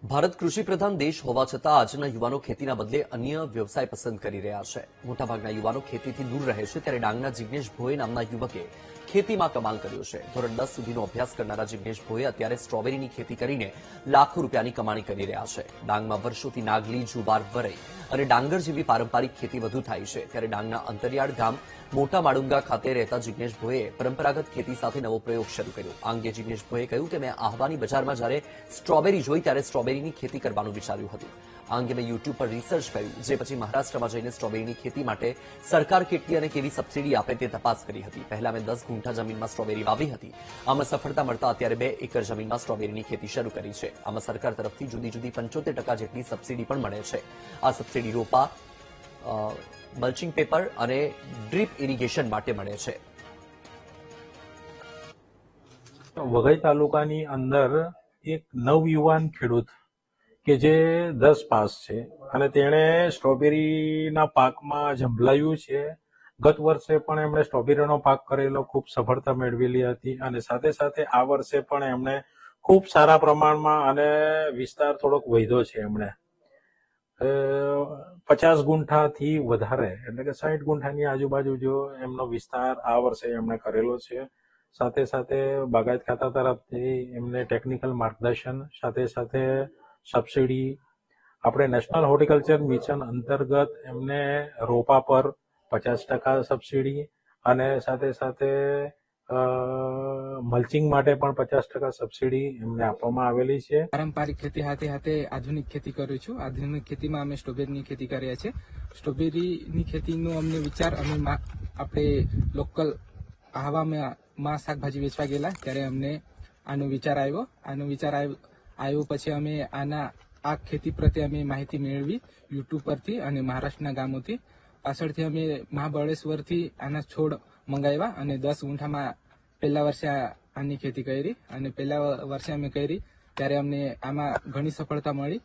ભારત કૃષિ પ્રધાન દેશ હોવા છતાં આજના યુવાનો ખેતીના બદલે અન્ય વ્યવસાય પસંદ કરી રહ્યા છે. મોટાભાગના યુવાનો ખેતીથી દૂર રહે છે, ત્યારે ડાંગના જિગ્નેશ ભોએ નામના યુવકે ખેતીમાં કમાલ કર્યો છે. ધોરણ 10 સુધીનો અભ્યાસ કરનારા જિગ્નેશ ભોએ અત્યારે સ્ટ્રોબેરીની ખેતી કરીને લાખો રૂપિયાની કમાણી કરી રહ્યા છે. ડાંગમાં વર્ષોથી નાગલી, જુવાર, વરઈ અને ડાંગર જેવી પારંપરિક ખેતી વધુ થાય છે, ત્યારે ડાંગના અંતરિયાળ ગામ મોટા માડુંગા ખાતે રહેતા જિગ્નેશ ભોએ પરંપરાગત ખેતી સાથે નવો પ્રયોગ શરૂ કર્યો. આ અંગે જિગ્નેશ ભોએ કહ્યું કે મેં આહવાની બજારમાં જ્યારે સ્ટ્રોબેરી જોઈ ત્યારે સ્ટ્રોબેરીની ખેતી કરવાનું વિચાર્યું હતું. આ અંગે મેં યુટ્યુબ પર રિસર્ચ કર્યું, જે પછી મહારાષ્ટ્રમાં જઈને સ્ટ્રોબેરીની ખેતી માટે સરકાર કેટલી અને કેવી સબસિડી આપે તે તપાસ કરી હતી. પહેલા મેં 10 ગુંઠા જમીનમાં સ્ટ્રોબેરી વાવી હતી. આમાં સફળતા મળતા અત્યારે 2 એકર જમીનમાં સ્ટ્રોબેરીની ખેતી શરૂ કરી છે. આમાં સરકાર તરફથી જુદી જુદી 75% જેટલી સબસિડી પણ મળે છે. આ સબસિડી રોપા, મલ્ચિંગ પેપર અને ડ્રીપ ઇરિગેશન માટે મળે છે. વઘઈ તાલુકાની અંદર એક નવયુવાન ખેડૂત કે જે 10 પાસ છે અને તેણે સ્ટ્રોબેરીના પાકમાં ઝંપલાવ્યું છે. ગત વર્ષે પણ એમણે સ્ટ્રોબેરીનો પાક કરેલો, ખૂબ સફળતા મેળવેલી હતી અને સાથે સાથે આ વર્ષે પણ એમણે ખૂબ સારા પ્રમાણમાં અને વિસ્તાર થોડોક વધ્યો છે. એમણે 50 ગુંઠાથી વધારે એટલે કે 60 ગુંઠાની આજુબાજુ જો એમનો વિસ્તાર આ વર્ષે એમણે કરેલો છે. સાથે સાથે બાગાયત ખાતા તરફથી એમને ટેકનિકલ માર્ગદર્શન, સાથે સાથે સબસિડી, આપણે નેશનલ હોર્ટિકલ્ચર મિશન અંતર્ગત એમને રોપા પર 50% સબસિડી અને સાથે સાથે મલ્ચિંગ માટે પણ 50% સબસિડી એમને આપવામાં આવેલી છે. પારંપરિક ખેતી સાથે સાથે આધુનિક ખેતી કરું છું. આધુનિક ખેતીમાં અમે સ્ટ્રોબેરીની ખેતી કરીએ છીએ. સ્ટ્રોબેરીની ખેતીનો અમને વિચાર, અમે આપણે લોકલ આહવામાં શાકભાજી વેચવા ગયેલા ત્યારે અમને આનો વિચાર આવ્યો. પછી અમે આ ખેતી પ્રત્યે અમે માહિતી મેળવી યુટ્યુબ પરથી અને મહારાષ્ટ્રના ગામોથી. પાછળથી અમે મહાબળેશ્વરથી આના છોડ મંગાવ્યા અને 10 ગુંઠામાં પહેલા વર્ષે આની ખેતી કરી અને પહેલા વર્ષે અમે કરી ત્યારે અમને આમાં ઘણી સફળતા મળી.